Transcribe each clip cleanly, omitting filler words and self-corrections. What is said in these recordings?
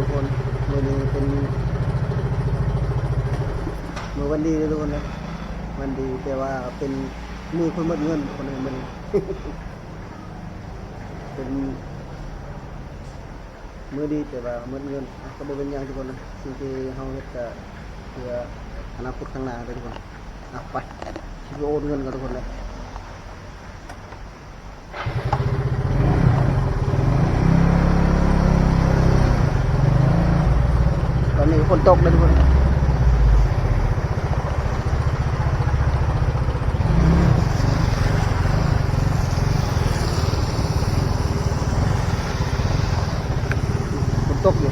ทุกคนมือนี้เป็นมือวันดีเลยทุกคนนะวันดีแต่ว่าเป็นมือคนหมดเงินคนนึงมัน เป็นมือดีแต่ว่าหมดเงินก็บ่เป็นอย่างทุกคนนะสิ่งที่เฮาเฮ็ดก็เพื่ออนาคตข้างหน้าเลยทุกคนไปสิโอนเงินกันทุกคนเลยตอนนี้ฝนตกเลยทุกคนฝนตกอยู่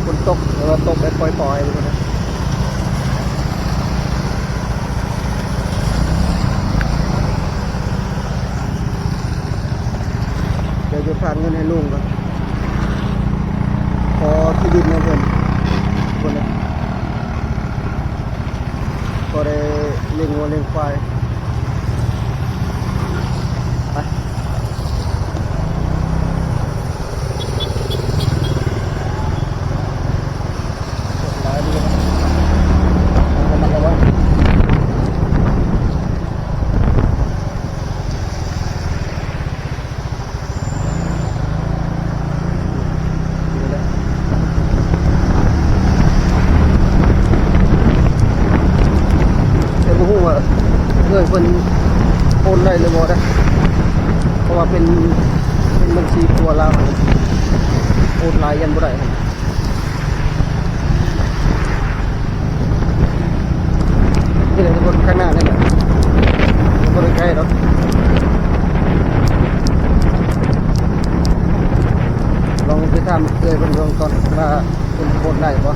ฝนตกแต่ว่าตกแบบปล่อยๆทุกคนนะเดี๋ยวจะผ่านเงินให้ลุงก่อนพอที่ดินนะเพื่อนคนละก็ได้เลี้ยงวัวเลี้ยงควายไปหลายดีนะเอามันระวังนี่แหละแต่บ่ฮู้ว่าเงินเพิ่นโอนได้หรือบ่ได้เพราะว่าเป็นบัญชีตัวลาวโอนหลายยันบ่ได้นี่แหละทุกคนข้างหน้านี่แหละบ่ได้ไกลหรอกลองไปถามเพิ่นก่อนว่าเพิ่นโอนได้บ่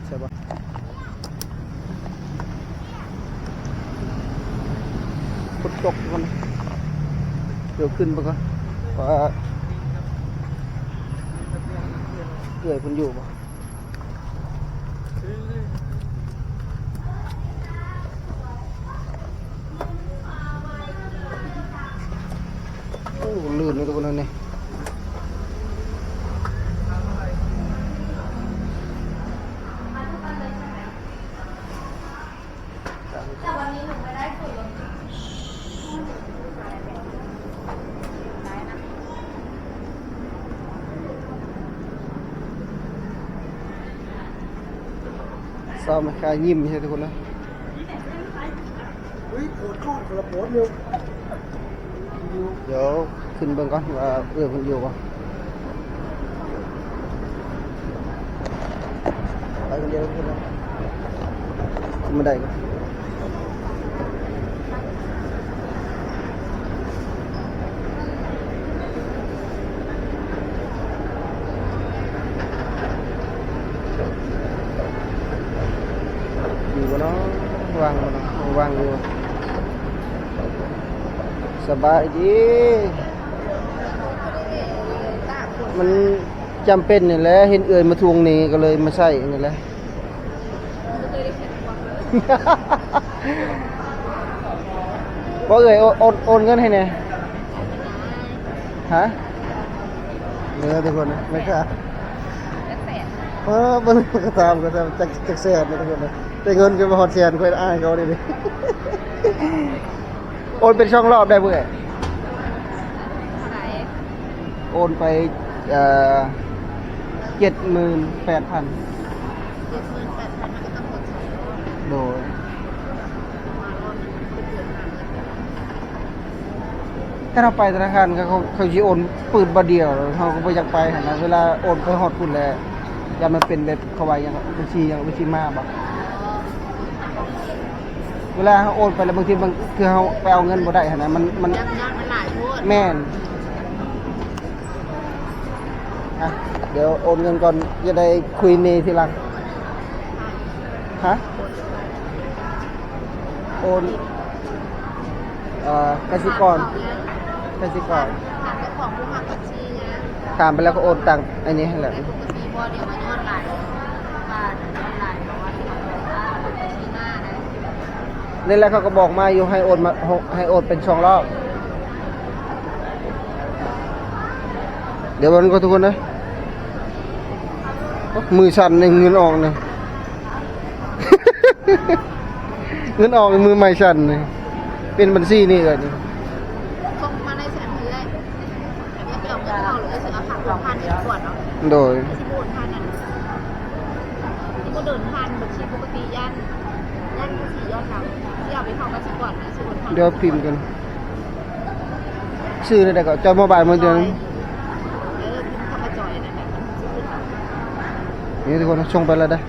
ใช่ป่ะฝนตกมันเดี๋ยวขึ้นไปก่อนว่าเอื่อยคนอยู่ป่ะโอ้ลื่นเลยทุกคนนี่แต่วันนี้หนูไม่ได้ส่วนลดเศร้าไหมค่ายิ้มใช่ทุกคนนะเดี๋ยวขึ้นเบิ่งก่อนว่าเอื่อยคนอยู่ป่ะไปคนเดียวขึ้นนะขึ้นมาได้ก่อนอยู่บ่เนาะวางบ่เนาะวางอยู่สบายดีมันจำเป็นนี่แหละเห็นเอื่อยมาทวงหนี้ก็เลยมาใส่นี่แหละ บ่เอ่ยโอนเงินให้แน่ฮะเนื้อทุกคนนะไม่ค่ะเบิ่งก็ตามจักแสนนะทุกคนนะแต่เงินก็บ่ฮอดแสนค่อยอ้ายเขาดิ โอนเป็นช่องรอบได้เพื่อโอนไป78,000 78,000มันก็ต้องกด2 รอบ โด ถ้าเราไปธนาคารเขาสิโอนปืนบ่เดียวเขาก็บ่อยากไปหั่นนะเวลาโอนไปฮอดพุ่นแล้วอย่ามันเป็นแบบเขาว่าหยังบัญชีมาบ่เวลาเขาโอนไปแล้วบางทีคือเขาไปเอาเงินบ่ได้หั่นนะมัน ยังมันหลายโพด แม่นอ่ะเดี๋ยวโอนเงินก่อนจะได้คุยเนทีหลังฮะโอนกสิกร ถามเจ้าของผู้หักบัญชีนะ ตามไปแล้วก็โอนตังค์อันนี้ให้แหละ แต่ปกติบ่เดี๋ยวมันย้อนหลายบาทย้อนหลายเพราะว่าที่เราบัญชีหน้านะ นี่แหละเขาก็บอกมาอยู่ให้โอนมาให้โอนเป็น2 รอบเดี๋ยวมันก็ทุกคนนะมือสั่นในเงินออกเนี่ย เงินออกมือไม่สั่นเลยเป็นบัญชีนี่เลยนี่ ส่งมาในแสนเลยแต่ไม่เกี่ยวกับเราหรือเสือผักของพันอีกขวดเนาะ โดย ที่โอนพันนั่นที่ก็เดินพันบัญชีปกติย่านภาษียอดเราที่เอาไปเข้าบัญชีก่อนนะชื่อโอนพัน เดี๋ยวพิมพ์กันชื่อได้ก็จอยโมบายมาเดือนนึง พิมพ์เข้ามาจอยนั่นแหละมันจะขึ้นมา นี่ทุกคนส่งไปแล้วได้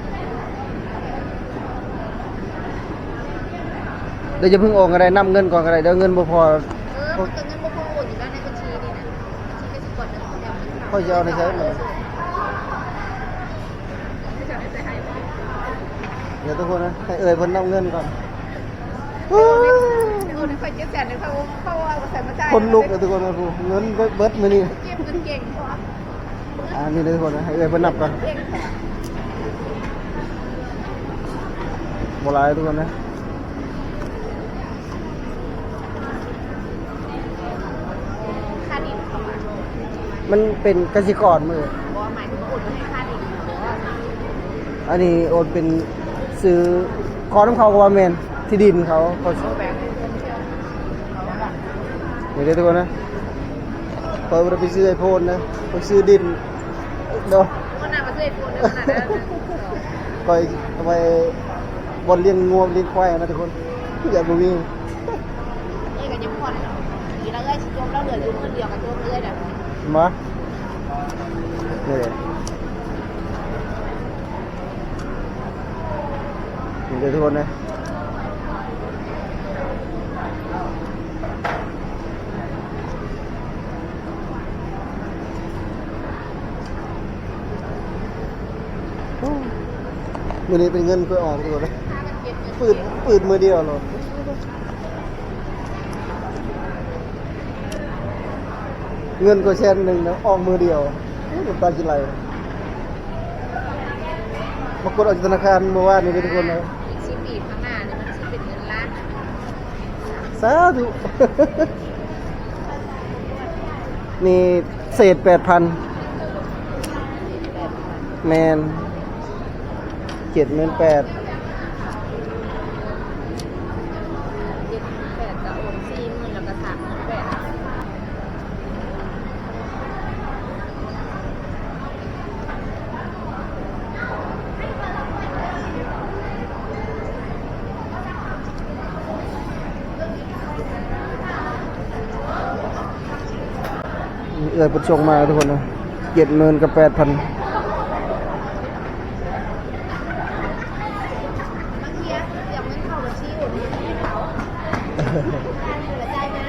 เดี๋ยวจะเพิ่งโอนอะไรนำเงินก่อนอะไรเดี๋ยวเงินบ่พอ มันจะเงินบ่พอโอนอยู่ด้านในบัญชีนี่นะบัญชีกสิกรนึงเดี๋ยว ค่อยจะเอาในใช้มันเดี๋ยวทุกคนนะให้เอ่ยเพิ่นนำเงินก่อน โอนให้ค่อย700,000นึงเขาเอาใส่มาจ่าย คนลุกเลยทุกคนนะผู้เงินเบิดมื้อนี้ เก็บเงินเก่งเพราะว่า นี่เลยทุกคนนะให้เอ่ยเพิ่นนับก่อน เก่ง บ่หลายทุกคนนะ ค่าดินเขามา มันเป็นกสิกรมือ บอกว่าหมายถึงว่าโอนไปให้ค่าดินเขาบอกว่า อันนี้โอนเป็นซื้อขอน้ำเขาก็ว่าแม่นที่ดินเขา เอาแบงค์ให้เพื่อนเที่ยวเขาว่า นี่เลยทุกคนนะเปิดไปซื้อไอโฟนนะไปซื้อดินเดี๋ยว คนน่ะมาซื้อไอโฟนได้ขนาดนั้น คอยเอาไปบนเลี้ยงงัวเลี้ยงควายนะทุกคนอย่าบ่มี นี่ก็ยังผ่อนเนาะทีละเอ้ยจมแล้วเหลืออยู่คนเดียวกับจมเลยแบบ มานี่เลยนี่เลยทุกคนนะมือนี้เป็นเงินก็ออกทุกคนนะ ค่ากันเก็บเงิน ปืดมือเดียวหรอเงินก็แสนหนึ่งนะออกมือเดียวน้ำตาจิไหลมากดออกจากธนาคารเมื่อวานนี้ทุกคนนะ อีก10 ปีข้างหน้าเนี่ยมันจะเป็นเงินล้าน สาธุ นี่เศษ 8,000 แมน 78,000 78จะโอน40,000แล้วก็38,000เอื้อยประชงมาทุกคนนะ70,000 กับ 8,000 บางทีอะเดี๋ยวเงินเข้าบัญชีโอนเงินให้เขาเหลือใจนะ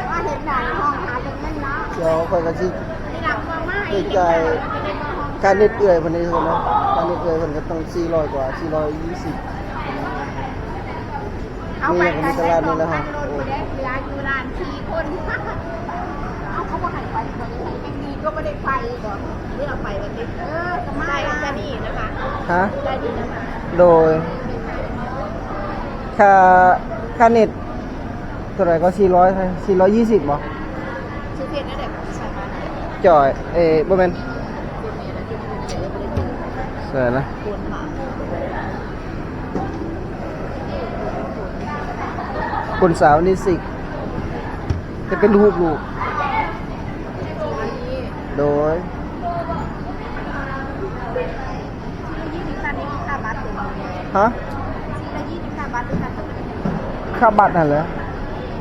ว่าเห็นด่าในห้องหาจนเงินเนาะ เดี๋ยวคอยกันสิ นี่หลังมาไม่ ได้จ่ายการเน็ตเอื้อยเพิ่นนี่ทุกคนนะการเน็ตเอื้อยเพิ่นก็ต้อง400 กว่า 420 เอาไปกันได้2,000 โดนไปได้เวลาอยู่ร้าน4 คนเอาเขาบอกให้ไปคนนี้ยังดีก็ไม่ได้ไปก่อนที่เราไปวันนี้จะมาได้นี่นะคะ ฮะ ได้ดีนะคะ โดยค่าเน็ตเท่าไหร่ก็400 420บ่ ชื่อเพจนั่นแหละใช่ไหม จ่อยบ่แม่น คุณเนี่ยนะที่คุณเจอไม่ได้ดู ใช่นะ คุณหมา คนสาวนี่สิจะเป็นรูปลูกโดย ฮะ ทีละ20 ค่าบัตรหรือค่า ค่าบัตรนั่นแหละ ค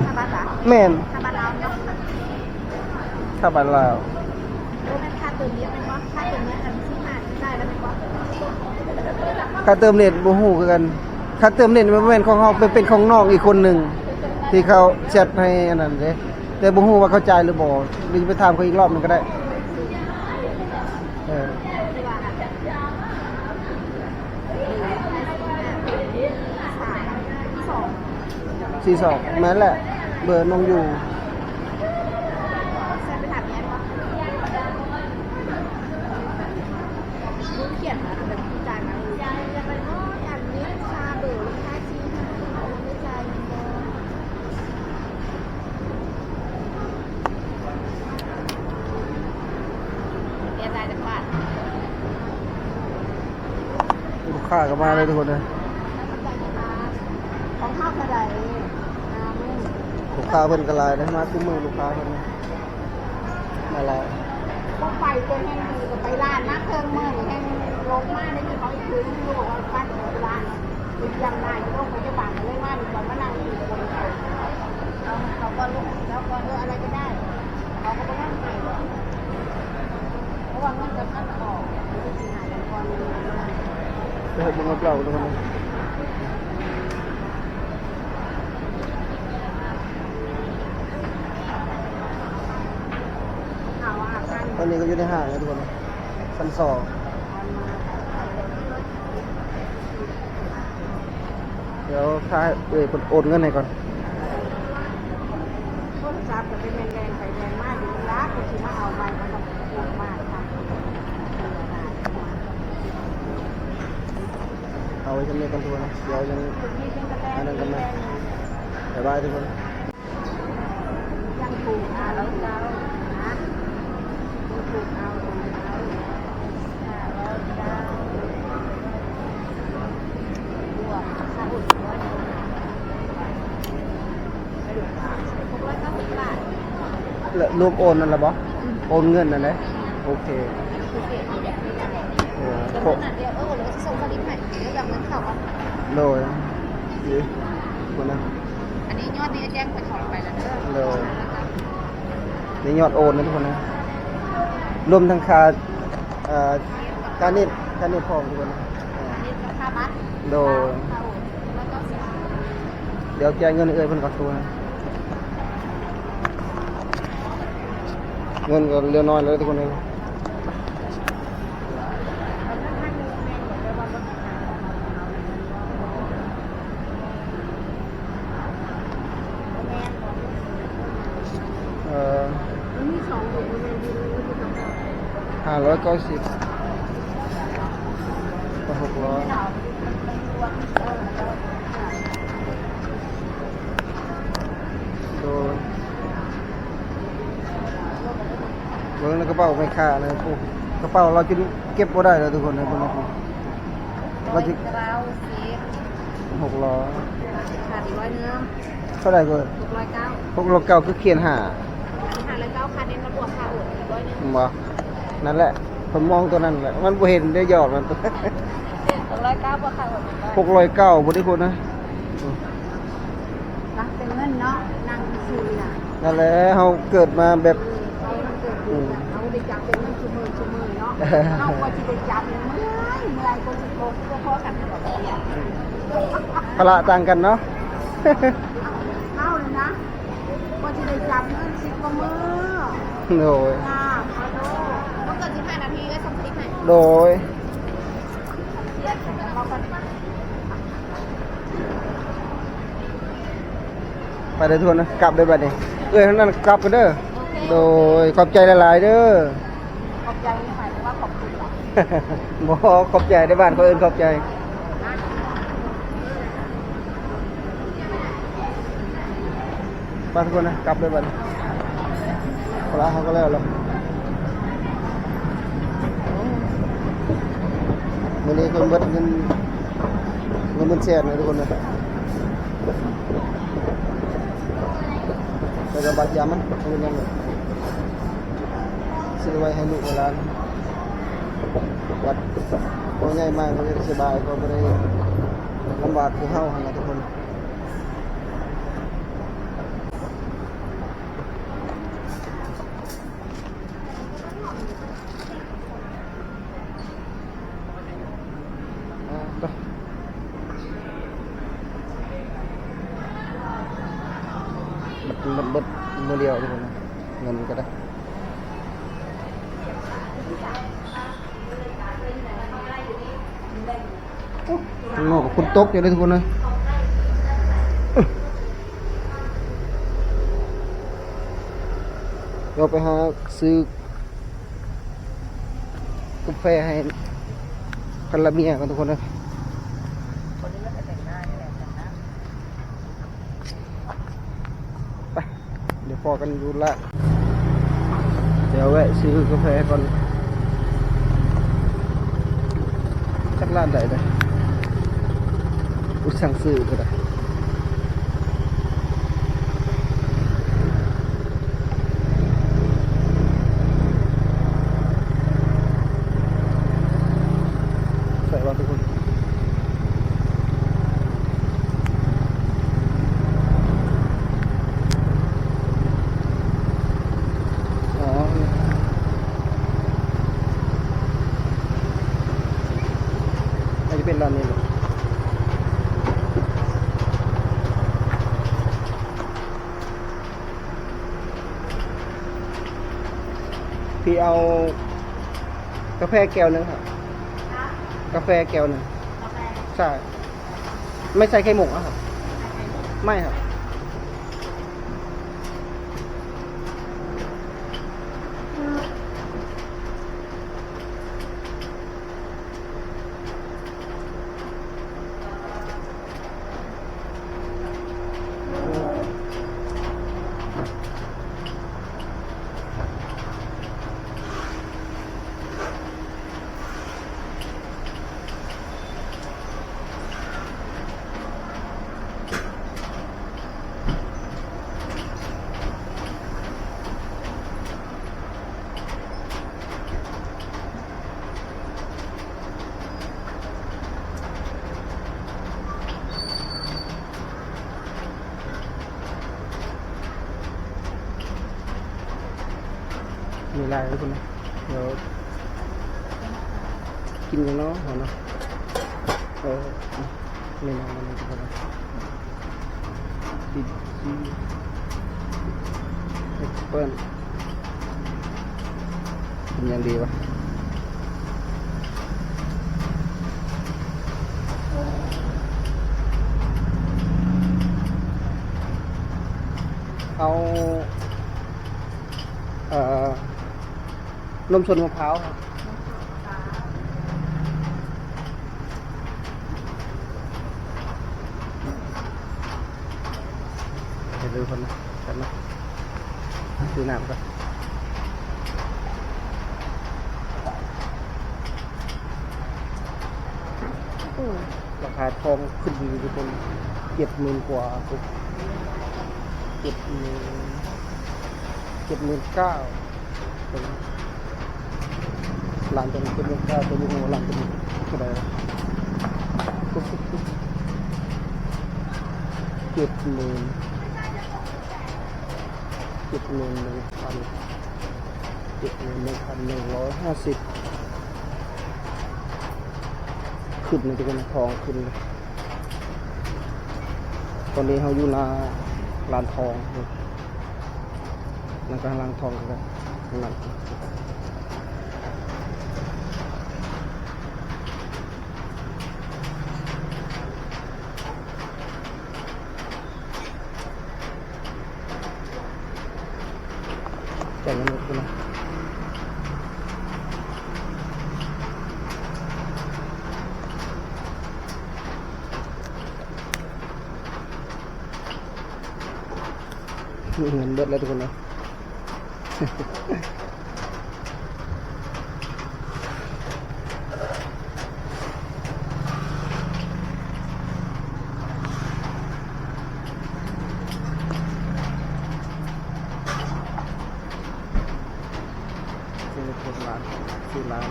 ถ้าบ้านละ แม่น ถ้าบ้านเราเนาะ ถ้าบ้านลาว รู้ไหมค่าตัวเนี้ยมันว่าค่าตัวเนี้ยอันที่มาได้แล้วมันว่า ค่าเติมเน็ตบ่ฮู้คือกันค่าเติมเน็ตมันบ่แม่นของเฮาเป็นของน้องอีกคนหนึงที่เขาแชทให้อันนั้นเด้แต่บ่ฮู้ว่าเขาจ่ายหรือบ่หรือไปถามเขาอีกรอบหนึงก็ได้เออ ที่ว่าน่ะที่สอง 42แม่นแหละเบอร์น้องอยู่ ใช่ไปถามแม่ว่ารู้เขียนนะแบบจ่ายมาจะไปอ้ออันนี้ชาเบอร์ค่าชีเขาไม่จ่ายเงินเรียนได้จากบ้าน ลูกค้าก็มาเลยทุกคนเลย ของข้าวกระได ลูกค้าเพิ่นก็หลายนะมาคู่มือลูกค้าเพิ่นมาหลาย ก็ไปตัวแห้งดีก็ไปร้านนะเครื่องมือแห้งลงมาได้ยินเขาอีกคืนนึงบอกว่าปั้นร้านเป็นยังไงโรคพยาบาลเลยว่ามีคนมานั่งอยู่บนเขาก็ลุกแล้วก็อะไรก็ได้เขาก็ไปนั่งใหม่เพราะว่าเงินจะพัดออกไม่ได้กินอาหารก่อน ไปเฮ็ดบ่งเปล่าทุกคนเลย เขาอาการ ตอนนี้ก็อยู่ในห้างนะทุกคนเลยชั้น2เดี๋ยวค่าเพิ่นโอนเงินให้ก่อน โทรศัพท์จะเป็นแดงไปแดงมากอยู่ร้านก็คือมาเอาไปมันต้องปวดมากค่ะ เอาไว้ชั้นนี้กันทุกคนนะเดี๋ยวยังอันนั้นกันมาบ๊ายบายทุกคน ยังปลูกเอาแล้วเจ้านะยังปลูกเอาแล้วเจ้าบวกข้าวอุ่นร้อยเดียวไปดูปลา690 บาท แล้วรวมโอนนั่นล่ะบ่โอนเงินนั่นแหละโอเค คือเปลี่ยนอีกแบบนี้แหละ โอ้ แล้ว โห ขนาดเดียวเราก็จะส่งสลิปให้แล้วแบบนั้นเขาเอา โดยดีคนนะ อันนี้ยอดนี้แจ้งไปถอนไปแล้วเด้อ นี่ยอดโอนนะทุกคนนะรวมทั้งค่าการเน็ตพร้อมทุกคนนะ อันนี้ค่าบัตร โดย ค่าโอนแล้วก็สิ เดี๋ยวจ่ายเงินเอ้ยเพิ่นก่อนตัวนะเงินก็เหลือน้อยแล้วทุกคนเลยมีสองอยู่ในดินแล้วก็ต้อง590ก็600โดยเบิ่งในกระเป๋าไม่ค่านะปุ๊กระเป๋าเราจะเก็บบ่ได้แล้วทุกคนนะพวกนี้เราจะ เราสิ 600 ขาดอีก100เนื้อ เท่าไหร่ก็ 609 609คือเขียน5 อันนี้509ค่าเน้นมาบวกค่าโอนอีก100เนื้อ บ่นั่นแหละผมมองตัวนั้นแหละมันบ่เห็นได้ยอดมัน 609บวกค่าโอนอีก100 609บ่ได้พูดนะ รักเป็นเงินเนาะนั่งซื้อน่ะ นั่นแหละเฮาเกิดมาแบบ เอามันเกิดขึ้นน่ะเอาได้จับเป็นเงินชั่วโมงเนาะเอาก็สิได้จับเมื่อยก็สิโกงเพื่อพอกันตลอดเนี่ย พละต่างกันเนาะ เอาเลยนะก็สิได้จับเงิน10กว่ามื้อ โดย ค่ะขอโทษก็เกิน15 นาทีก็ส่งคลิปให้ โดย เรียกของเราก่อน ไปเด้อทุกคนนะกลับได้บัดนี้เอ้ยทั้งนั้นกลับกันเด้อโดยขอบใจหลายๆเด้อ ขอบใจนี่หมายถึงว่าขอบคุณเหรอ บ่ขอบใจในบ้านเขาเอิ้นขอบใจไปทุกคนนะกลับได้บัดนี้พละเขาก็แล้วล่ะมื้อนี้คนเบิดเงินมันแสนนะทุกคนนะไปกับบาดยามันเอาเงินยังไงซื้อไว้ให้ลูกเวลานวัดพอง่ายมากก็จะสบายก็ไม่ได้ลำบากผู้เฮาหั่นล่ะทุกคน ต่อเบิดมือเดียวทุกคนนะเงินก็ได้งอกคุณตกอยู่เลยทุกคนนะเราไปหาซื้อกาแฟให้ภรรยากันทุกคนนะไปเดี๋ยวพอกันดูละเดี๋ยวแวะซื้อกาแฟก่อนสักร้านใดเลยอุสั่งซื้อก็ได้ใส่ว่าทุกคนอ๋ออาจจะเป็นร้านนี้เลยพี่เอากาแฟแก้วหนึ่งครับกาแฟแก้วหนึ่งใช่ไม่ใส่ไข่มุกอะครับไม่ครับมีลายทุกคนนะเดี๋ยวกินกันเนาะเหรอเนาะไม่นานแล้วทุกคนนะดิจีเอ็กซ์เปิลกินยังดีวะเอานมสดมะพร้าวครับเดี๋ยวดูคนนะกันนะซื้อน้ำก่อนราคาทองขึ้นอยู่ทุกคน70,000 กว่าปุ๊บ79,000ร้านตัวนี้79,000ตัวนี้ร้านตัวนี้เท่าไหร่71,150ขึ้นเลยทุกคนทองขึ้นเลยตอนนี้เขาอยู่หน้าร้านทองนั่นก็ร้านทองกันนั่นจังเลยคุณนะเงินเบิดแล้วทุกคนนะซื้อร้าน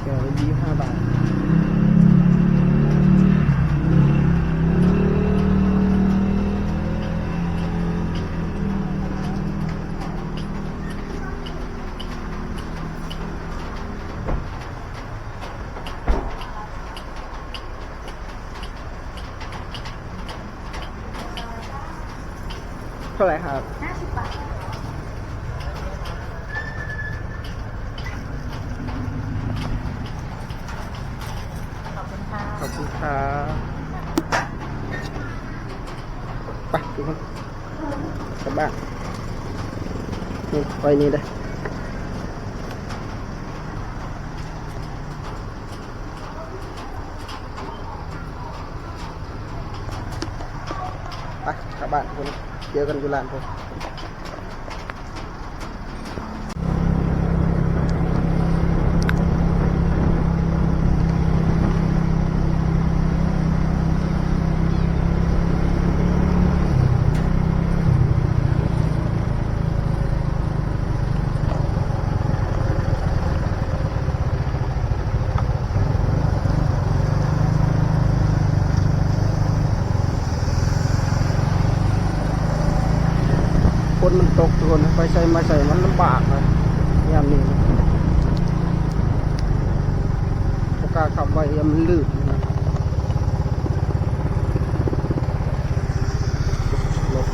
แก้วละ25 บาท ท่าไหร่ครับ 50 บาทขอบคุณค่ะ ขอบคุณครับไปทุกคนกลับบ้านนี่ไปนี่ได้ไปกลับบ้านทุกคนเจอกันอยู่ร้านผมฝนมันตกทุกคนไปใส่มาใส่มันลำบากเลยยามนี้โอกาสขับไปยามมันลื่นนะรถ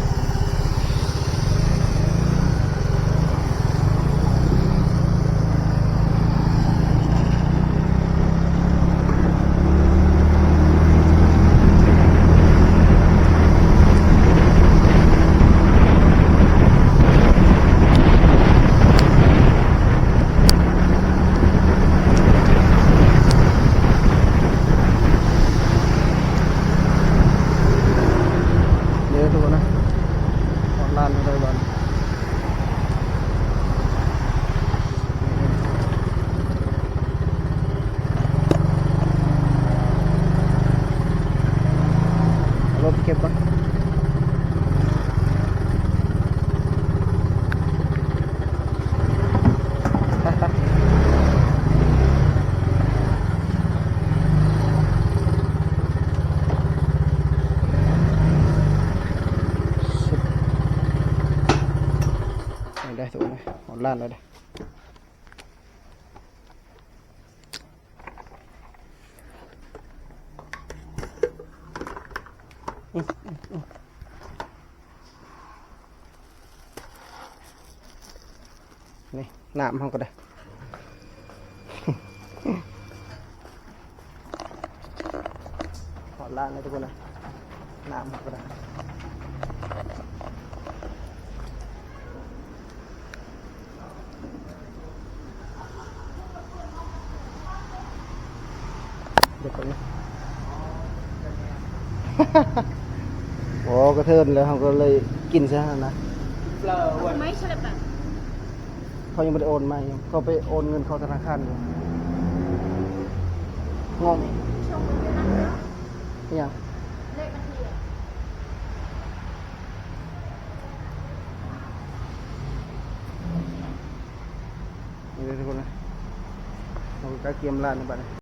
เดี๋ยวทุกคนนะออนไลน์อะไรบ้างรถเก็บปะได้ถูกไหมออนไลน์เลยได้นี่น้ำเขาก็ได้ออนไลน์เลยทุกคนนะน้ำเขาก็ได้เดี๋ยวก่อนนะ โอ้กระเทินแล้วเขาก็เลยกินซะนะ ไม่ใช่แบบ เขายังไม่ได้โอนมายังเขาไปโอนเงินเข้าธนาคารอยู่งงนี่ยัง เลขบัญชีอะ นี่เลยทุกคนนะเราก็เกมร้านในบ้าน